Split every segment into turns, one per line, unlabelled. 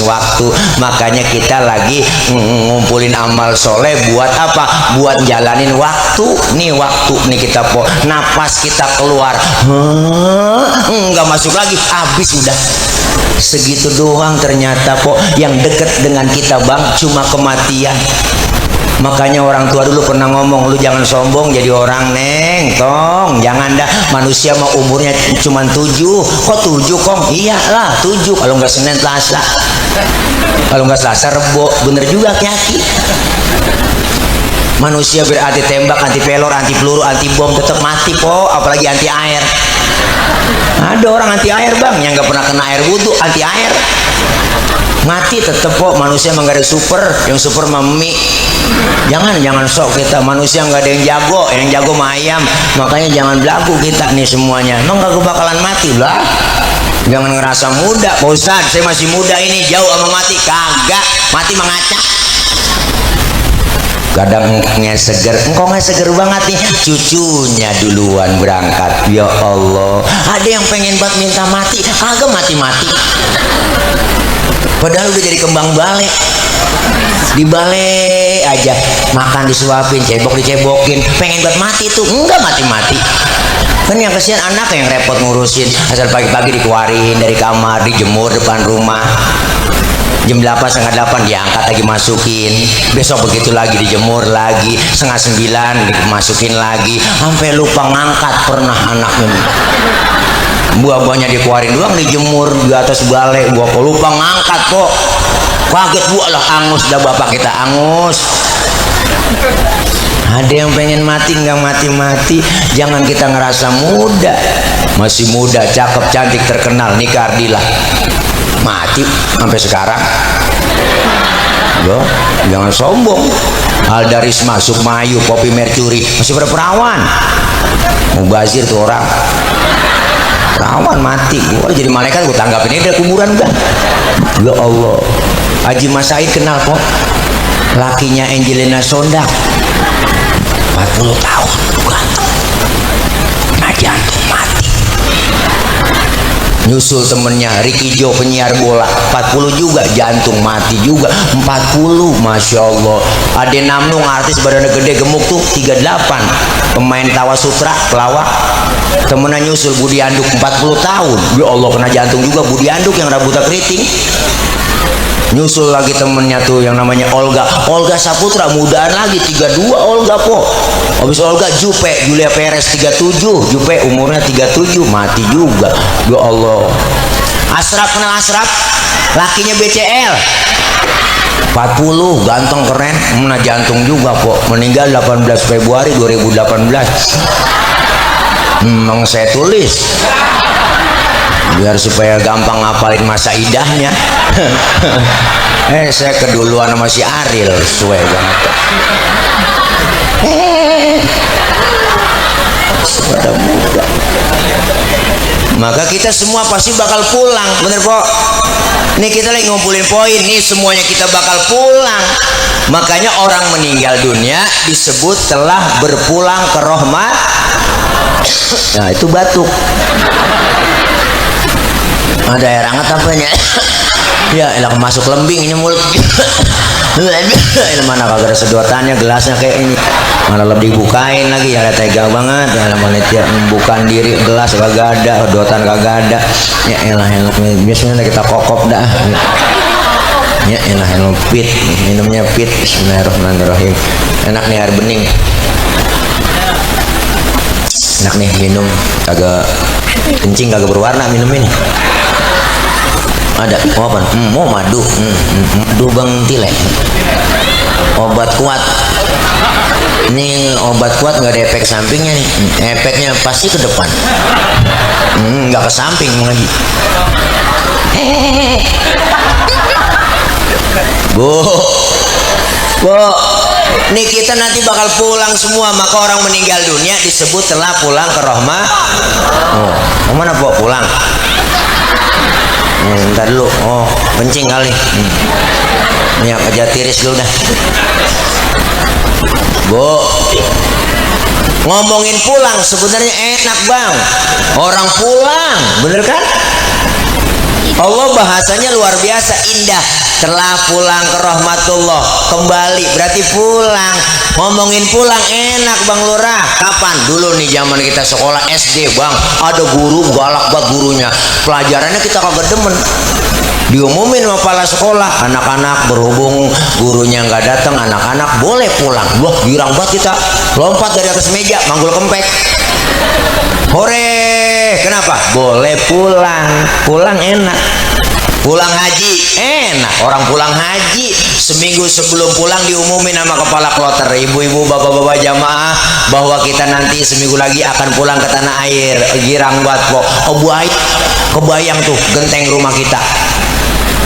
waktu. Makanya kita lagi ngumpulin amal soleh buat apa? Buat jalanin waktu. Nih waktu nih kita po, napas kita keluar nggak masuk lagi, habis udah. Segitu doang ternyata po. Yang deket dengan kita bang cuma kematian. Makanya orang tua dulu pernah ngomong, lu jangan sombong jadi orang neng, tong jangan dah, manusia mah umurnya cuma 7. Kok 7 kong? Iyalah 7, kalau nggak Senin Selasa, kalau nggak Selasa Rebo. Bener juga Ki. Manusia berarti tembak, anti pelor, anti peluru, anti bom tetap mati po, apalagi anti air. Ada orang anti air bang yang nggak pernah kena air wudhu, anti air mati tetep kok. Manusia emang gak ada super, yang super mami. Jangan sok kita, manusia nggak ada yang jago mah ayam. Makanya jangan belagu kita nih semuanya, emang gak bakalan mati lah. Jangan ngerasa muda, Pak Ustadz saya masih muda ini, jauh sama mati. Kagak, mati mengacak. Kadang seger, engkau nggak seger banget nih, cucunya duluan berangkat. Ya Allah, ada yang pengen banget minta mati, kagak mati-mati. Padahal udah jadi kembang balik, di balik aja makan disuapin, cebok dicebokin, pengen banget mati tuh, enggak mati-mati. Kan yang kesian anak yang repot ngurusin, asal pagi-pagi dikeluarin dari kamar, dijemur depan rumah. Jam 8, setengah 8 diangkat lagi masukin, besok begitu lagi dijemur lagi, setengah 9 dimasukin lagi, sampai lupa ngangkat pernah anaknya. Buah-buahnya dikeluarin doang, dijemur di atas balai, gua kok lupa ngangkat kok. Kaget gua lah, angus dah bapak kita, angus. Ada yang pengen mati nggak mati-mati. Jangan kita ngerasa muda, masih muda, cakep, cantik, terkenal, nikah Ardila, mati sampai sekarang. Loh, jangan sombong. Alda Risma, Sukmayu, Poppy Mercury masih berperawan. Mubazir tuh orang perawan mati. Gua jadi malaikat, gua tanggapin ini dari kuburan udah. Ya Allah. Haji Mas Said kenal kok, lakinya Angelina Sondang, 40 tahun ganteng, nah jantung mati. Nyusul temennya Ricky Jo, penyiar bola, 40 juga, jantung mati juga. 40, Masya Allah. Ade Namnung, artis badannya gede gemuk tuh, 38, pemain tawa sutra pelawak. Temennya nyusul Budi Anduk, 40 tahun. Ya Allah, kena jantung juga Budi Anduk yang rambutnya keriting. Nyusul lagi temennya tuh yang namanya Olga Saputra, mudaan lagi, 32 Olga po. Habis Olga Julia Perez, 37, Jupe umurnya 37, mati juga. Ya Allah. Asraf, kenal Asraf? Lakinya BCL, 40, ganteng keren, mana jantung juga po. Meninggal 18 Februari 2018. Memang saya tulis biar supaya gampang ngapalin masa idahnya. Saya keduluan sama si Ariel, sesuai banget. Pada muda. Maka kita semua pasti bakal pulang, bener po? Nih kita lagi ngumpulin poin, nih semuanya kita bakal pulang. Makanya orang meninggal dunia disebut telah berpulang ke rahmat. Nah itu batuk. Ada air hangat apanya? Ya elah masuk lembing ini mulut. Mana kagak ada sedotannya, gelasnya kayak ini, mana lebih dibukain lagi, ya tega banget ya panitia membukain diri, gelas kagak ada, sedotan kagak ada. Ya elah biasanya kita kokop dah. Ya elah pit, minumnya pit. Bismillahirrahmanirrahim. Enak nih air bening, enak nih minum, kagak kencing, kagak berwarna minum ini. Ada apa? Madu. Madu Bang Tile. Obat kuat. Ini obat kuat nggak ada efek sampingnya nih. Efeknya pasti ke depan. Nggak ke samping lagi. Bu, nih kita nanti bakal pulang semua. Maka orang meninggal dunia disebut telah pulang ke rahmat. Mana Bu pulang? Bentar dulu, kencing kali. Minyak aja tiris dulu dah. Bu, ngomongin pulang sebenarnya enak bang. Orang pulang, bener kan? Allah bahasanya luar biasa indah. Telah pulang ke rahmatullah, kembali berarti pulang. Ngomongin pulang enak Bang Lurah. Kapan? Dulu nih zaman kita sekolah SD Bang, ada guru galak banget gurunya, pelajarannya kita kagak demen, diumumin sama kepala sekolah, anak-anak berhubung gurunya nggak datang, anak-anak boleh pulang. Wah girang banget kita, lompat dari atas meja manggul kempek, hore. Kenapa? Boleh pulang. Pulang enak. Pulang haji enak. Orang pulang haji seminggu sebelum pulang diumumin sama kepala kloter, ibu-ibu bapak-bapak jamaah, bahwa kita nanti seminggu lagi akan pulang ke tanah air. Girang banget kok. Oh baik, kebayang tuh genteng rumah kita.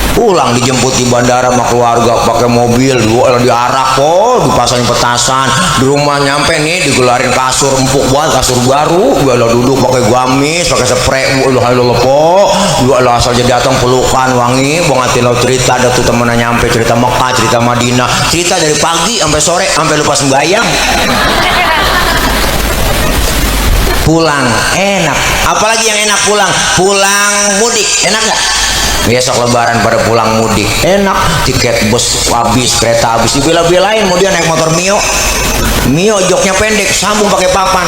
Pulang dijemput di bandara sama keluarga pakai mobil, diarak kok, dipasangin petasan. Di rumah nyampe nih digelarin kasur empuk banget, kasur baru, gua duduk pakai gamis, pakai spray, lepo, gua asal jadi datang pelukan wangi, banget lo cerita ada tuh temennya nyampe cerita Mekah, cerita Madinah, cerita dari pagi sampai sore sampai lupa sembahyang. Pulang enak. Apalagi yang enak pulang? Pulang mudik enak nggak? Besok lebaran pada pulang mudik enak, tiket bus habis, kereta habis, dibela-belain mau dia naik motor Mio joknya pendek, sambung pakai papan.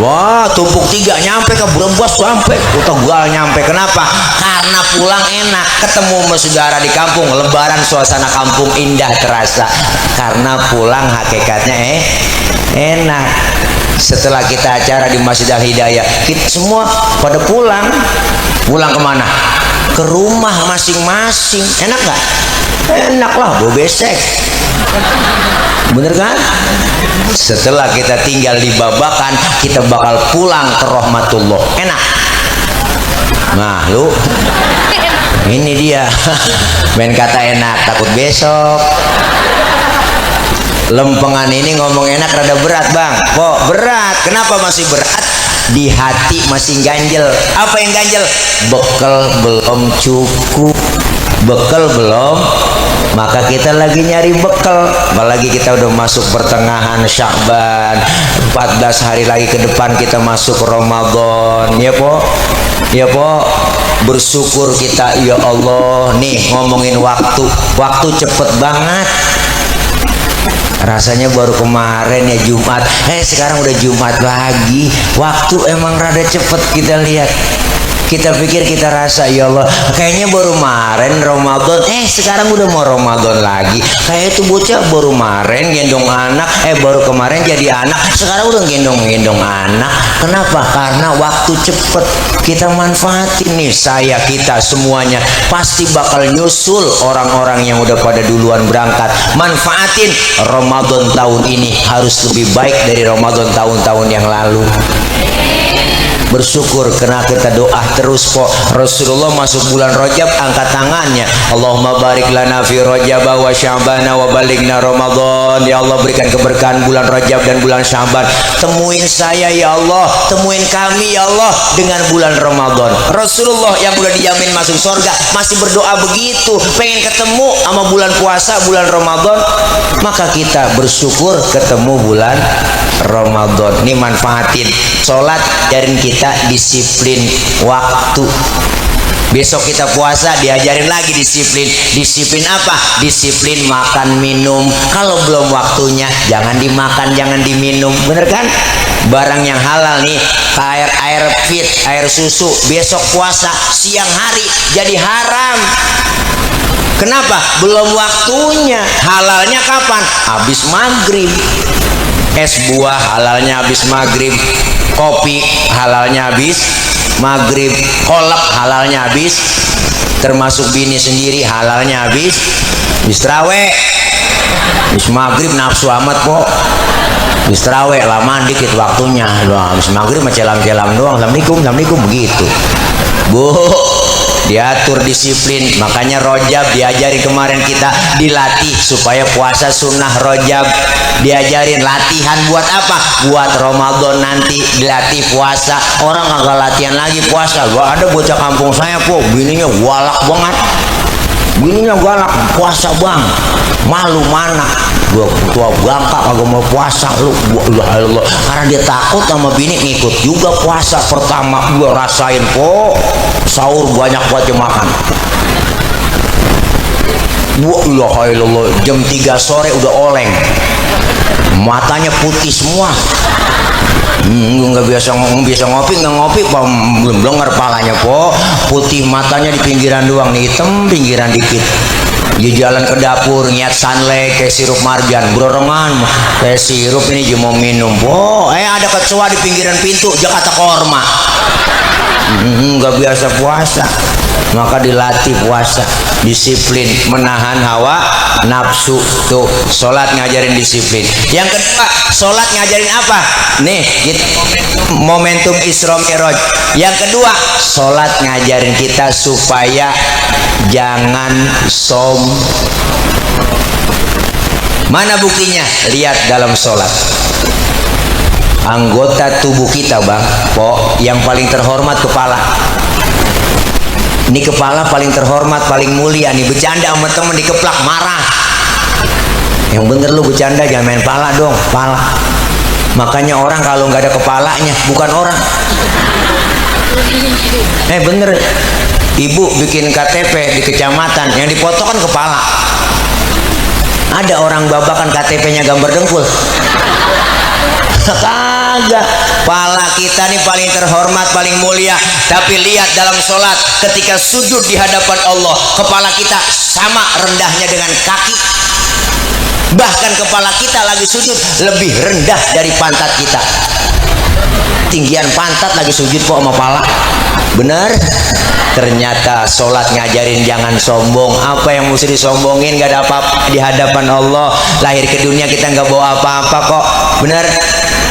Wah tumpuk 3 nyampe ke Brebes, sampai Tegal nyampe. Kenapa? Karena pulang enak, ketemu sama saudara di kampung, lebaran suasana kampung indah terasa. Karena pulang hakikatnya enak. Setelah kita acara di Masjid Al Hidayah, kita semua pada pulang. Pulang kemana? Ke rumah masing-masing. Enak nggak? Enak lah, besek. Bener kan? Setelah kita tinggal di Babakan, kita bakal pulang ke rahmatullah. Enak. Nah lu, ini dia. Main kata enak, takut besok. Lempengan ini ngomong enak rada berat Bang. Kok berat? Kenapa masih berat? Di hati masih ganjel. Apa yang ganjel? Bekal belum cukup. Bekal belum, maka kita lagi nyari bekal. Apalagi kita udah masuk pertengahan Sya'ban, 14 hari lagi ke depan kita masuk Ramadan. Ya po, ya po. Bersyukur kita ya Allah. Nih ngomongin waktu cepet banget. Rasanya baru kemarin ya Jumat, sekarang udah Jumat lagi. Waktu emang rada cepet kita lihat. Kita pikir, kita rasa ya Allah kayaknya baru kemarin Ramadan, sekarang udah mau Ramadan lagi. Kayak itu bocah baru kemarin gendong anak, baru kemarin jadi anak, sekarang udah gendong anak. Kenapa? Karena waktu cepet. Kita manfaatin nih, saya, kita semuanya pasti bakal nyusul orang-orang yang udah pada duluan berangkat. Manfaatin Ramadan tahun ini harus lebih baik dari Ramadan tahun-tahun yang lalu. Bersyukur karena kita doa terus kok. Rasulullah masuk bulan Rajab angkat tangannya, Allahumma barik lana fi Rajab wa Sya'bana wa balighna Ramadan. Ya Allah berikan keberkahan bulan Rajab dan bulan Sya'ban. Temuin saya ya Allah, temuin kami ya Allah dengan bulan Ramadan. Rasulullah yang udah dijamin masuk surga masih berdoa begitu, pengen ketemu sama bulan puasa bulan Ramadan. Maka kita bersyukur ketemu bulan Ramadan. Ini manfaatin sholat, ajarin kita disiplin waktu. Besok kita puasa diajarin lagi disiplin. Disiplin apa? Disiplin makan minum. Kalau belum waktunya jangan dimakan, jangan diminum. Bener kan? Barang yang halal nih, air fit, air susu, besok puasa siang hari jadi haram. Kenapa? Belum waktunya. Halalnya kapan? Habis maghrib. Es buah halalnya habis maghrib. Kopi halalnya habis maghrib. Kolak halalnya habis. Termasuk bini sendiri halalnya habis. Habis terawih, habis maghrib nafsu amat kok. Habis terawih lama dikit waktunya. Habis maghrib celam-celam doang. Assalamualaikum begitu. Bu, diatur disiplin. Makanya Rajab diajarin kemarin kita dilatih supaya puasa sunnah Rajab. Diajarin latihan buat apa? Buat Ramadan nanti dilatih puasa. Orang agak latihan lagi puasa. Gua ada bocah kampung saya kok bininya galak banget. Bininya galak puasa Bang. Malu mana? Gua tua bangka kagak mau puasa lu. Allah, karena dia takut sama bini ngikut juga puasa. Pertama gua rasain kok sahur banyak buat makan. Wah, jam 3 sore udah oleng, matanya putih semua. Nggak biasa ngopi, nggak ngopi, belum dengar palanya po, putih matanya di pinggiran doang nih, hitam pinggiran dikit. Dia jalan ke dapur niat sanle kayak sirup marjan, berorongan kayak sirup ini dia mau minum. Ada kecoa di pinggiran pintu, Jakarta Korma. Nggak biasa puasa, maka dilatih puasa, disiplin, menahan hawa nafsu. Tuh, sholat ngajarin disiplin. Yang kedua, sholat ngajarin apa? Nih, kita momentum Isra Mi'raj. Yang kedua, sholat ngajarin kita supaya jangan Mana buktinya? Lihat dalam sholat. Anggota tubuh kita bang, yang paling terhormat kepala. Ini kepala paling terhormat, paling mulia nih. Bercanda sama temen dikeplak marah. Yang bener lu bercanda, jangan main pala dong, pala. Makanya orang kalau nggak ada kepalanya bukan orang. Bener. Ibu bikin KTP di kecamatan, yang dipoto kan kepala. Ada orang babakan KTP-nya gambar dengkul. Kagak, pala kita nih paling terhormat, paling mulia. Tapi lihat dalam sholat, ketika sujud di hadapan Allah, kepala kita sama rendahnya dengan kaki. Bahkan kepala kita lagi sujud lebih rendah dari pantat kita. Tinggian pantat lagi sujud kok sama pala. Bener? Ternyata sholat ngajarin jangan sombong. Apa yang mesti disombongin? Gak ada apa-apa di hadapan Allah. Lahir ke dunia kita nggak bawa apa-apa kok. Bener?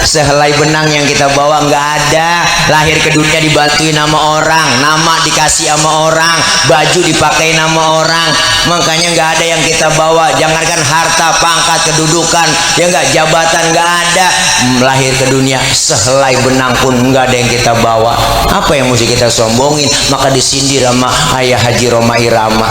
Sehelai benang yang kita bawa nggak ada. Lahir ke dunia dibantuin sama orang, nama dikasih sama orang, baju dipakai nama orang. Makanya nggak ada yang kita bawa. Jangankan harta, pangkat, kedudukan, ya nggak, jabatan nggak ada. Lahir ke dunia sehelai benang pun nggak ada yang kita bawa. Apa yang mesti kita sombongin? Maka disindir sama Ayah Haji Roma Irama.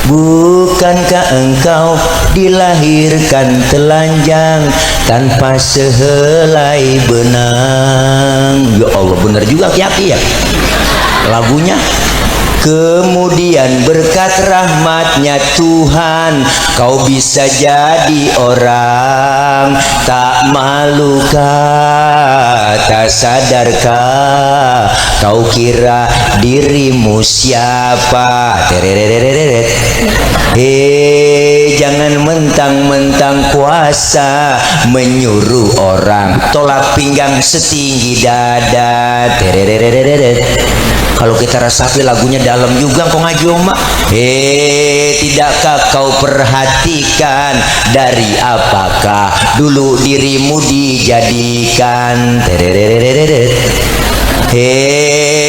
Bukankah engkau dilahirkan telanjang tanpa sehelai benang? Ya Allah, bener juga Ki ya lagunya. Kemudian berkat rahmatnya Tuhan, kau bisa jadi orang. Tak malukah, tak sadarkah, kau kira dirimu siapa? Jangan mentang-mentang kuasa menyuruh orang tolak pinggang setinggi dada. Kalau kita resapi lagunya dalam juga kok Ngaji Oma. Tidakkah kau perhatikan dari apakah dulu dirimu dijadikan?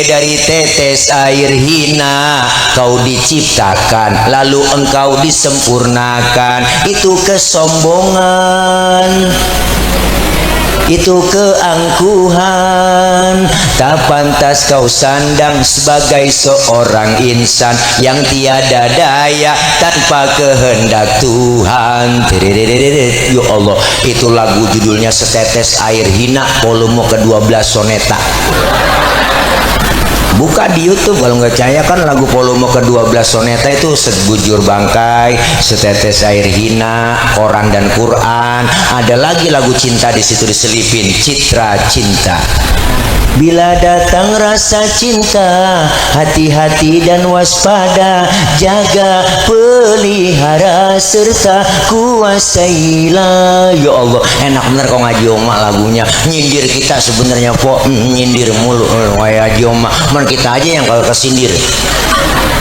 Dari tetes air hina kau diciptakan, lalu engkau disempurnakan. Itu kesombongan, itu keangkuhan. Tak pantas kau sandang sebagai seorang insan yang tiada daya tanpa kehendak Tuhan. Ya Allah, itu lagu judulnya Setetes Air Hina, volume ke-12 Soneta. Buka di YouTube kalau nggak percaya, kan lagu volume ke-12 Soneta itu Sebujur Bangkai, Setetes Air Hina, Koran dan Quran. Ada lagi lagu cinta di situ diselipin, Citra Cinta. Bila datang rasa cinta, hati-hati dan waspada, jaga, pelihara, serta kuasailah. Ya Allah, enak bener kok Ngaji Oma lagunya. Nyindir kita sebenarnya kok, nyindir mulu. Ngaji Oma, man kita aja yang kalau kesindir.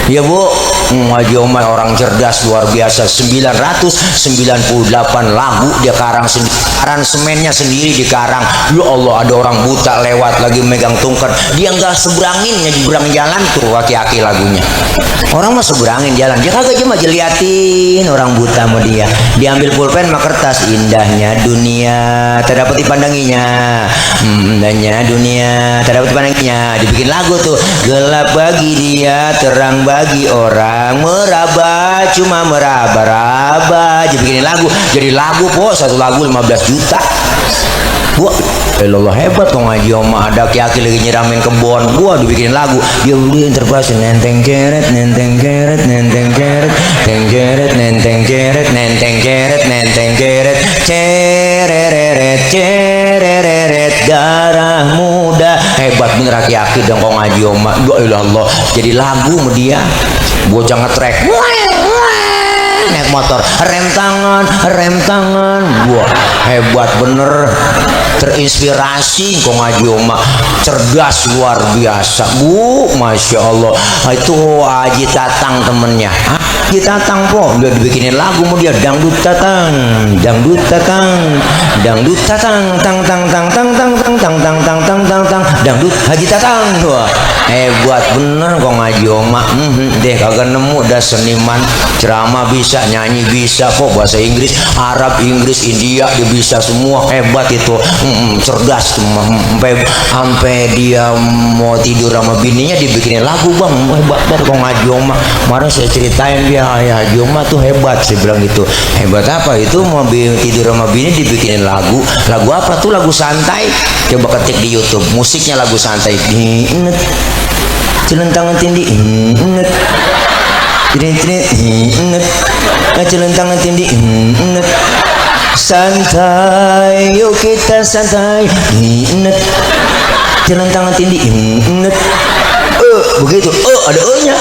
Ya Bu, Ngaji Oma orang cerdas luar biasa. 998 lagu dia karang sendiri. aransemennya sendiri dikarang. Ya Allah, ada orang buta lewat lagi megang tungkar, dia nggak seberangin, nyebrang jalan tuh aki-aki lagunya. Orang mah seberangin jalan, dia kagak, cuma liatin orang buta sama dia. Diambil pulpen sama kertas, indahnya dunia tak dapat dipandanginya, indahnya dunia tak dapat dipandanginya. Dibikin lagu tuh, gelap bagi dia, terang bagi orang, meraba cuma meraba-raba. Dibikinin lagu, jadi lagu po, satu lagu 15 juta. Wah, Allah hebat kok ngaji oma, ada aki-aki lagi nyiramin kebon, gua dibikinin lagu, dia interpretasi nenteng keret, nenteng keret, nenteng keret, nenteng keret, nenteng keret, nenteng keret, nenteng keret, cereret, cereret, darah muda. Hebat bener aki-aki dong kok ngaji oma. Ya Allah, jadi lagu sama dia. Bocah ngetrek, naik motor, rem tangan, wah hebat bener, terinspirasi kok ngaji oma, cerdas luar biasa bu, masya Allah. Itu Haji Tatang temennya, Haji Tatang po, udah dibikinin lagu mau dia, dangdut tatang, dangdut tatang, dangdut tatang, tang tang tang tang tang tang tang tang tang tang tang tang, dangdut Haji Tatang, wah hebat bener kok ngaji oma. Deh kagak nemu dah seniman ceramah bisa, nyanyi bisa kok, bahasa Inggris, Arab, Inggris, India dia bisa semua, hebat itu. Cerdas sampai dia mau tidur sama bininya dibikinin lagu bang, hebat banget kok ngaji oma. Kemarin saya ceritain dia, ayah Haji oma tuh hebat, saya bilang gitu. Hebat apa itu, mau tidur sama bini dibikinin lagu. Lagu apa tuh? Lagu santai. Coba ketik di YouTube, musiknya lagu santai. Inget celentang tindi, inget cirit-cirit, inget celentang tindi, inget santai, yuk kita santai, inget celentang tindi, inget begitu. Ada nya.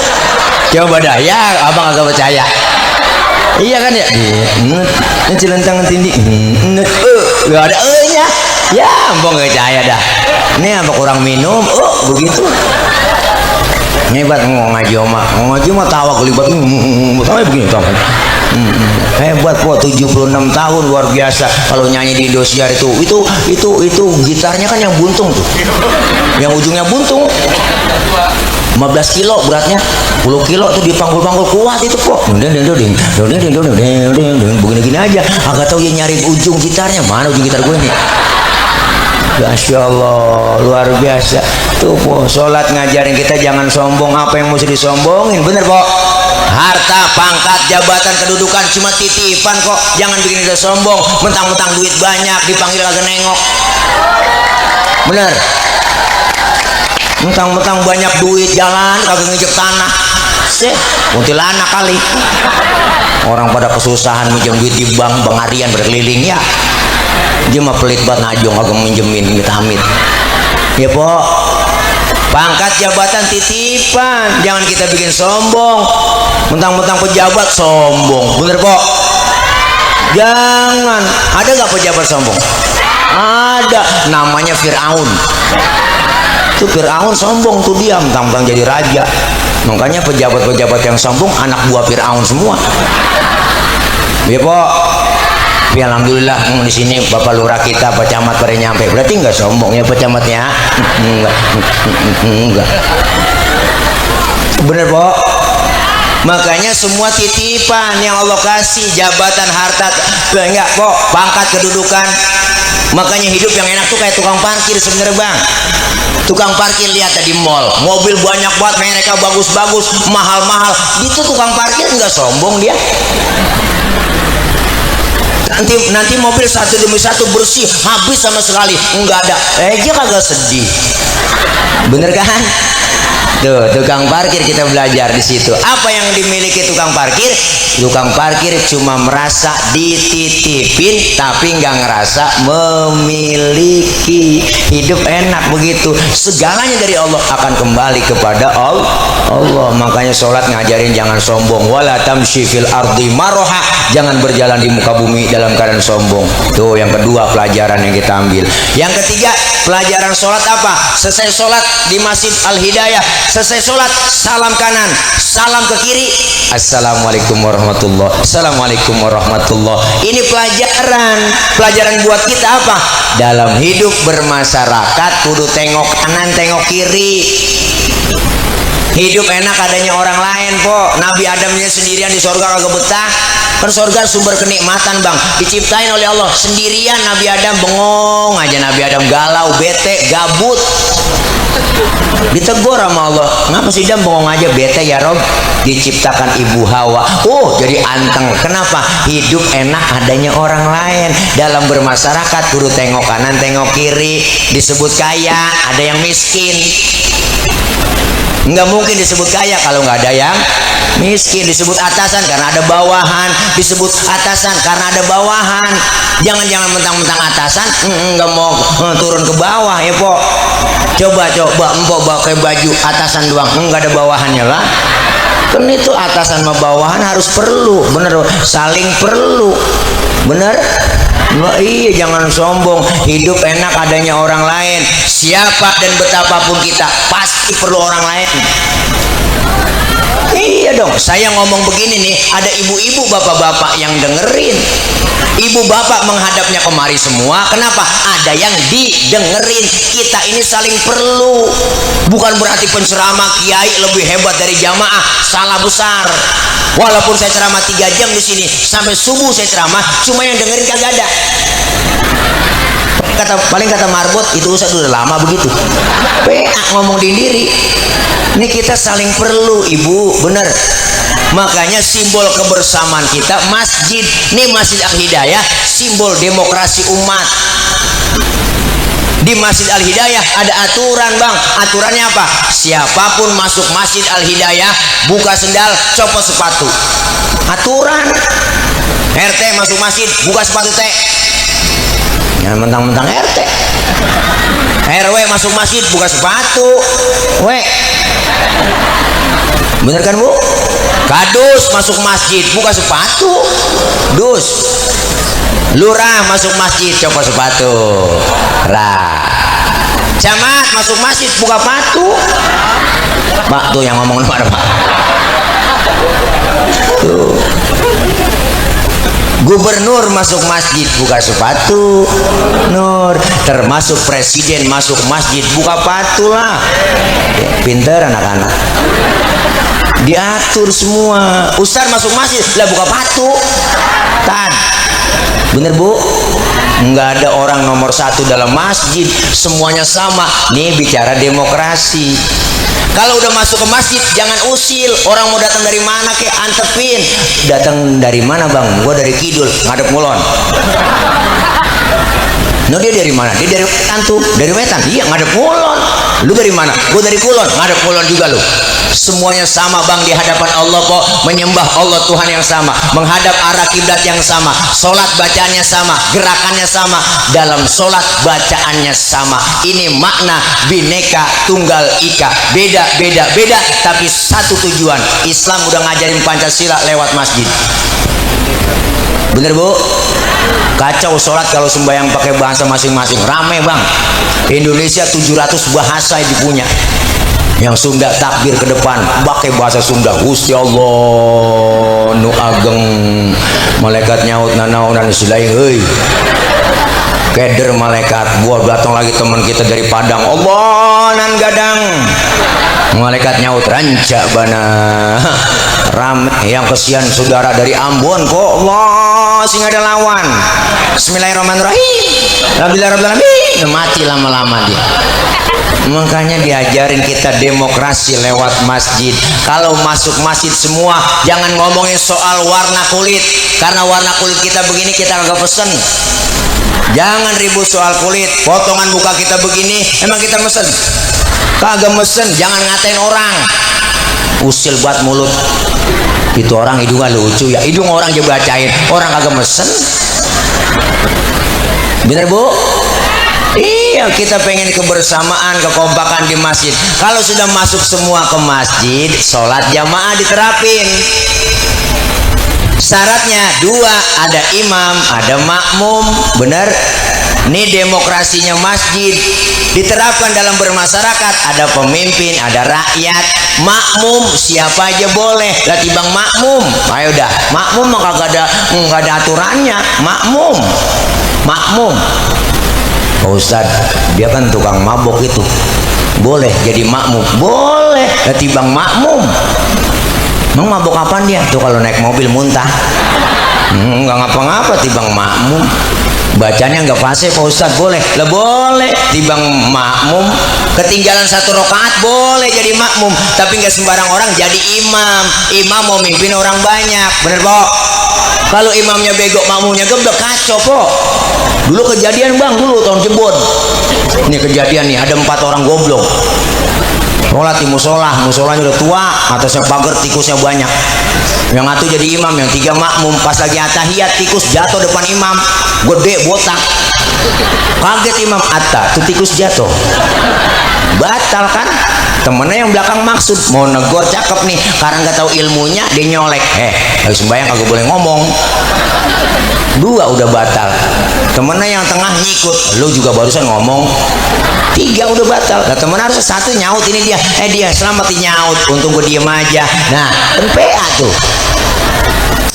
Coba dah ya, abang agak percaya. Iya kan ya, inget celentang tindi, inget gak ada nya. Ya abang gak percaya dah. Ini apa kurang minum, begitu. Hebat ngaji oma, ngaji oma tawa kelibat, tawa begini tawa. Hebat po, 76 tahun, luar biasa. Kalau nyanyi di Indosiar itu gitarnya kan yang buntung tuh, yang ujungnya buntung, 15 kilo beratnya, 10 kilo tuh dipanggul-panggul kuat itu po. Begini-gini aja, agak tahu dia nyari ujung gitarnya, mana ujung gitar gue nih. Masya Allah, luar biasa. Tuh po, sholat ngajarin kita jangan sombong. Apa yang mesti disombongin, bener po? Harta, pangkat, jabatan, kedudukan cuma titipan kok. Jangan bikin kita sombong. Mentang-mentang duit banyak dipanggil agak nengok, bener? Mentang-mentang banyak duit jalan kagak ngejek tanah, kuntilanak kali. Orang pada kesusahan minjem duit di bank, bang harian berkeliling ya. Dia mah pelit banget, najong agak minjemin amit-amit. Ya po, pangkat jabatan titipan, jangan kita bikin sombong. Mentang-mentang pejabat sombong, bener po? Jangan. Ada gak pejabat sombong? Ada, namanya Fir'aun. Itu Fir'aun sombong tuh, dia mentang-mentang jadi raja. Makanya pejabat-pejabat yang sombong anak buah Fir'aun semua. Ya po. Ya alhamdulillah di sini Bapak Lurah kita, Pak Camat pada nyampe. Berarti enggak sombong ya Pak Camatnya? Enggak. Bener po. Makanya semua titipan yang Allah kasih, jabatan, harta, enggak po, pangkat, kedudukan. Makanya hidup yang enak tuh kayak tukang parkir sebenarnya bang. Tukang parkir lihat di mall, mobil banyak banget, mereka bagus-bagus, mahal-mahal. Itu tukang parkir enggak sombong dia. Nanti mobil satu demi satu bersih, habis sama sekali enggak ada, dia kagak sedih, bener kan? Tuh tukang parkir kita belajar di situ. Apa yang dimiliki tukang parkir? Tukang parkir cuma merasa dititipin tapi nggak ngerasa memiliki. Hidup enak begitu, segalanya dari Allah akan kembali kepada Allah. Makanya sholat ngajarin jangan sombong. Wala tamshi fil ardi maroha, jangan berjalan di muka bumi dalam keadaan sombong. Tuh yang kedua pelajaran yang kita ambil. Yang ketiga pelajaran sholat apa? Selesai sholat di Masjid Al Hidayah, selesai sholat salam kanan, salam ke kiri, assalamualaikum warahmatullah, assalamualaikum warahmatullah. Ini pelajaran buat kita apa? Dalam hidup bermasyarakat kudu tengok kanan tengok kiri. Hidup enak adanya orang lain po. Nabi Adamnya sendirian di sorga kagak betah. Kan sorga sumber kenikmatan bang, diciptain oleh Allah sendirian. Nabi Adam bengong aja, Nabi Adam galau, bete, gabut. Ditegur sama Allah, ngapa sih Adam bengong aja, bete ya Rob? Diciptakan ibu Hawa, oh jadi anteng. Kenapa? Hidup enak adanya orang lain. Dalam bermasyarakat kudu tengok kanan tengok kiri. Disebut kaya, ada yang miskin. Nggak mungkin disebut kaya kalau nggak ada yang miskin. Disebut atasan karena ada bawahan. Disebut atasan karena ada bawahan. Jangan mentang-mentang atasan nggak mau turun ke bawah ya po. Coba empok pakai baju atasan doang, nggak ada bawahannya lah. Kan itu atasan sama bawahan harus perlu, bener, saling perlu, bener. Nah, iya, jangan sombong. Hidup enak adanya orang lain. Siapa dan betapapun kita pasti perlu orang lain. Iya dong, saya ngomong begini nih, ada ibu-ibu bapak-bapak yang dengerin. Ibu bapak menghadapnya kemari semua. Kenapa? Ada yang didengerin. Kita ini saling perlu. Bukan berarti penceramah kiai lebih hebat dari jamaah. Salah besar. Walaupun saya ceramah 3 jam di sini sampai subuh saya ceramah, cuma yang dengerin kagak ada. Paling kata marbot itu Ustaz udah lama begitu. Ngomong diri. Ini kita saling perlu ibu, bener. Makanya simbol kebersamaan kita masjid. Ini Masjid Al-Hidayah, simbol demokrasi umat. Di Masjid Al-Hidayah ada aturan bang. Aturannya apa? Siapapun masuk Masjid Al-Hidayah buka sendal, copot sepatu. Aturan. RT masuk masjid buka sepatu teh. Ya mentang-mentang RT. RW masuk masjid buka sepatu. Bener kan bu? Kadus masuk masjid buka sepatu. Dus. Lurah masuk masjid copot sepatu. Camat masuk masjid buka sepatu. Pak tuh yang ngomong mana pak? Tuh. Gubernur masuk masjid buka sepatu. Nur, termasuk presiden masuk masjid buka sepatu lah. Pinter anak-anak. Diatur semua. Ustaz masuk masjid lah buka sepatu. Tad. Bener bu? Nggak ada orang nomor 1 dalam masjid. Semuanya sama. Nih bicara demokrasi. Kalau udah masuk ke masjid jangan usil. Orang mau datang dari mana kek, antepin. Datang dari mana bang? Gua dari kidul ngadep ngulon. No, dia dari mana? Dia dari wetan tuh. Dari wetan? Iya ngadep ngulon. Lu dari mana? Gua dari kulon. Ngadep ngulon juga lu. Semuanya sama bang di hadapan Allah kok. Menyembah Allah Tuhan yang sama, menghadap arah kiblat yang sama, sholat bacaannya sama, gerakannya sama. Dalam sholat bacaannya sama. Ini makna bineka tunggal ika. Beda tapi satu tujuan. Islam udah ngajarin Pancasila lewat masjid. Bener bu? Kacau sholat kalau sembahyang pakai bahasa masing-masing. Rame bang. Indonesia 700 bahasa dipunya. Yang Sunda takbir ke depan pakai bahasa Sunda. Gusti Allah nu ageng, malaikat nyaut nanaunan silai heuy. Keder malaikat. Buat datang lagi teman kita dari Padang. Allah nan gadang. Malaikat nyaut ranca bana. Rame yang kesian saudara dari Ambon kok. Allah sing ada lawan. Bismillahirrahmanirrahim. Alhamdulillahirrahmanirrahim. Mati lama-lama dia. Makanya diajarin kita demokrasi lewat masjid. Kalau masuk masjid semua jangan ngomongin soal warna kulit. Karena warna kulit kita begini kita kagak pesen. Jangan ribut soal kulit. Potongan muka kita begini emang kita mesen? Kagak mesen. Jangan ngatain orang. Usil buat mulut. Itu orang hidungnya lucu ya. Hidung orang aja bacain. Orang kagak mesen. Bener bu? Iya, kita pengen kebersamaan, kekompakan di masjid. Kalau sudah masuk semua ke masjid, sholat jamaah diterapin. Syaratnya 2, ada imam, ada makmum, benar? Ini demokrasinya masjid diterapkan dalam bermasyarakat. Ada pemimpin, ada rakyat, makmum siapa aja boleh. Lah tibang makmum, ayo dah makmum mah kagak ada aturannya. Makmum Pak Ustadz, dia kan tukang mabok itu, boleh jadi makmum? Boleh. Lah tibang makmum, emang mabok apaan dia tuh? Kalau naik mobil muntah, nggak ngapa-ngapa. Tibang makmum, bacanya nggak fase Pak Ustadz, boleh. Lah boleh. Tibang makmum, ketinggalan 1 rakaat boleh jadi makmum, tapi nggak sembarang orang jadi imam. Imam mau mimpin orang banyak, bener Pak? Kalau imamnya bego, makmumnya geblek, kacau Pak. Dulu kejadian bang, dulu tahun Jebon, ini kejadian nih, ada 4 orang goblok sholat di musolanya udah tua, atasnya pagar, tikusnya banyak. Yang satu jadi imam, yang 3 makmum. Pas lagi atahiyat, tikus jatuh depan imam, gede botak. Kaget imam, tuh tikus jatuh, batal kan? Temennya yang belakang maksud mau negor, cakep nih, karena nggak tahu ilmunya dia nyolek, lagi sembahyang kagak boleh ngomong. 2 udah batal. Temennya yang tengah ngikut, lu juga barusan ngomong. 3 udah batal. Nah temen harus 1 nyaut, ini dia, dia selamat nyaut, untung gue diem aja. Nah PA tuh,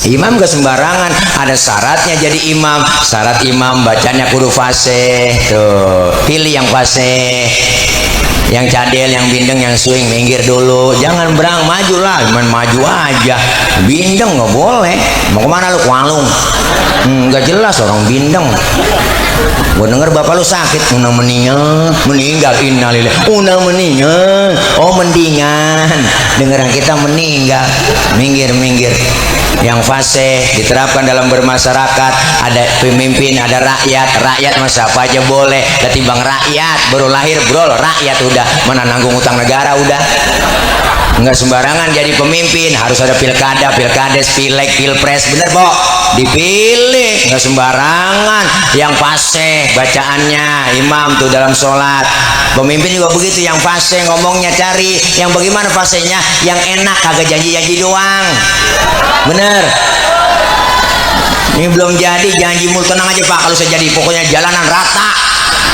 imam gak sembarangan, ada syaratnya jadi imam. Syarat imam bacanya kudu fasih. Tuh, pilih yang fasih, yang cadel, yang bindeng, yang swing, minggir dulu, jangan berang, maju lah, cuman maju aja. Bindeng nggak boleh. Mau kemana lu? Kualung? Nggak jelas orang bindeng. Gue denger bapak lu sakit, meninggal, innalillahi, meninggal. Oh mendingan, dengeran kita meninggal. Minggir. Yang fase diterapkan dalam bermasyarakat. Ada pemimpin, ada rakyat mah siapa aja boleh. Ketimbang rakyat baru lahir brol, rakyat udah mana nanggung utang negara udah. Nggak sembarangan jadi pemimpin, harus ada pilkada, pilkades, pileg, pilpres, bener Pok? Dipilih, nggak sembarangan. Yang fase bacaannya, imam tuh dalam sholat. Pemimpin juga begitu, yang fase ngomongnya cari yang bagaimana fasenya, yang enak, kagak janji-janji doang. Bener. Ini belum jadi, janji mulu. Tenang aja Pak, kalau saya jadi pokoknya jalanan rata.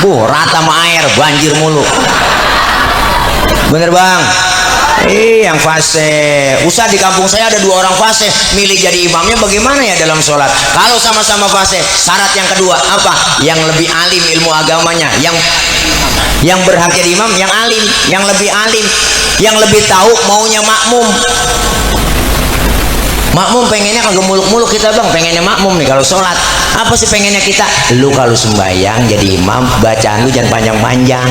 Rata sama air, banjir mulu. Bener Bang? Yang fase. Usah di kampung saya ada 2 orang fase, milih jadi imamnya bagaimana ya dalam sholat? Kalau sama-sama fase, syarat yang kedua apa? Yang lebih alim ilmu agamanya, yang berhak jadi imam, yang alim, yang lebih alim, yang lebih tahu maunya makmum. Makmum pengennya kagak muluk-muluk kita Bang, pengennya makmum nih kalau sholat. Apa sih pengennya kita? Lu kalau sembahyang jadi imam, bacaan lu jangan panjang-panjang.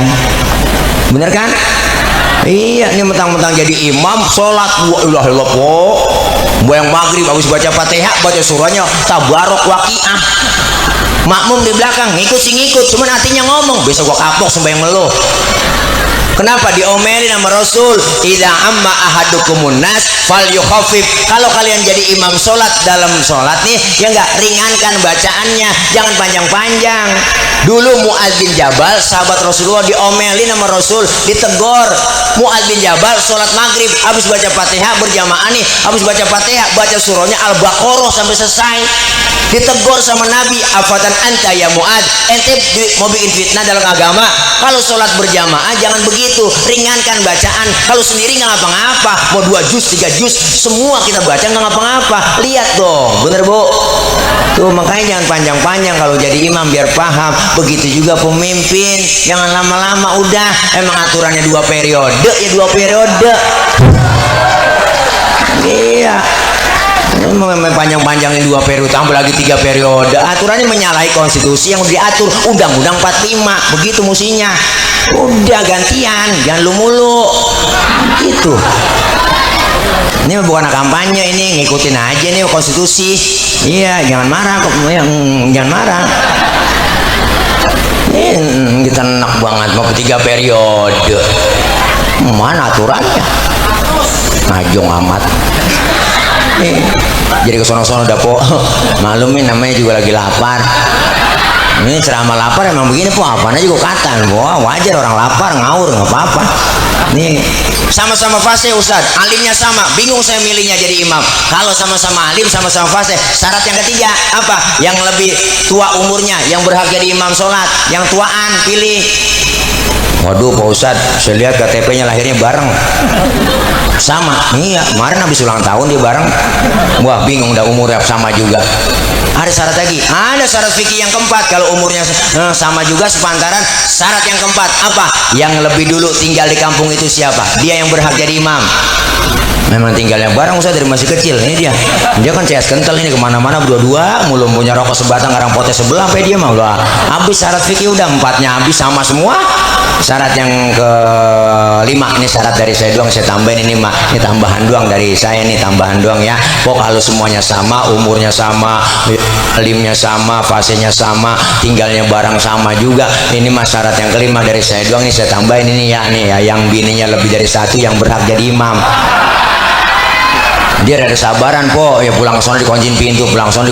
Bener kan? Iya, ini mentang-mentang jadi imam sholat, wah yang maghrib habis baca Fatihah, baca surahnya tabarok waqiah. Makmum di belakang ngikut, cuman hatinya ngomong, besok gua kapok sembahyang melu. Kenapa? Diomelin sama Rasul, idza amma ahadukumun nas falyukhaffif. Kalau kalian jadi imam sholat, dalam sholat nih ya enggak, ringankan bacaannya, jangan panjang-panjang. Dulu Mu'adz bin Jabal sahabat Rasulullah diomelin sama Rasul, ditegor. Mu'adz bin Jabal sholat maghrib habis baca Fatihah berjamaah nih, habis baca Fatihah baca surahnya Al-Baqarah sampai selesai. Ditegor sama Nabi, afatan anta ya Mu'adz, ente mau bikin fitnah dalam agama. Kalau sholat berjamaah jangan begitu, ringankan bacaan. Kalau sendiri nggak ngapa-ngapa, mau 2 juz 3 juz semua kita baca nggak ngapa-ngapa. Lihat dong, bener Bu? Tuh makanya jangan panjang-panjang kalau jadi imam, biar paham. Begitu juga pemimpin, jangan lama-lama. Udah, emang aturannya 2 periode ya 2 periode. Iya, panjang-panjangin 2 periode, tambah lagi 3 periode. Aturannya menyalahi konstitusi yang diatur Undang-Undang 45. Begitu musinya. Udah gantian, jangan lu mulu. Gitu. Ini bukan kampanye, ini ngikutin aja nih konstitusi. Iya, jangan marah kok, jangan marah. Ini kita enak banget mau 3 periode. Mana aturannya? Ngajong amat. Jadi ke sono-sono udah Po. Maklumin namanya juga lagi lapar. Ini ceramah lapar emang begini po, apaan aja gue kata. Wah, wajar orang lapar ngawur nggak apa-apa. Nih sama-sama fase Ustad, alimnya sama, bingung saya milihnya jadi imam. Kalau sama-sama alim, sama-sama fase, syarat yang ketiga apa? Yang lebih tua umurnya, yang berhak jadi imam sholat, yang tuaan pilih. Waduh Pak Ustad, saya lihat KTP-nya lahirnya bareng. Sama, iya kemarin habis ulang tahun dia bareng. Wah bingung dah umurnya sama juga. Ada syarat lagi, ada syarat fikih yang keempat. Kalau umurnya sama juga sepantaran, syarat yang keempat apa? Yang lebih dulu tinggal di kampung itu siapa? Dia yang berhak jadi imam. Memang tinggalnya bareng Ustaz dari masih kecil. Ini dia kan CS kental ini, kemana-mana berdua-dua mulu, punya rokok sebatang, ngarang potes sebelah sampai dia mau lah. Habis syarat fikih udah empatnya habis sama semua. Syarat yang kelima, ini syarat dari saya doang, saya tambahin ini mak, ini tambahan doang dari saya, ini tambahan doang ya. Pokok kalau semuanya sama, umurnya sama, alimnya sama, fasenya sama, tinggalnya bareng sama juga. Ini mah syarat yang kelima dari saya doang, ini saya tambahin ini ya, nih ya, yang bininya lebih dari satu yang berhak jadi imam. Dia ada sabaran po, ya pulang sono dikunciin pintu, pulang sono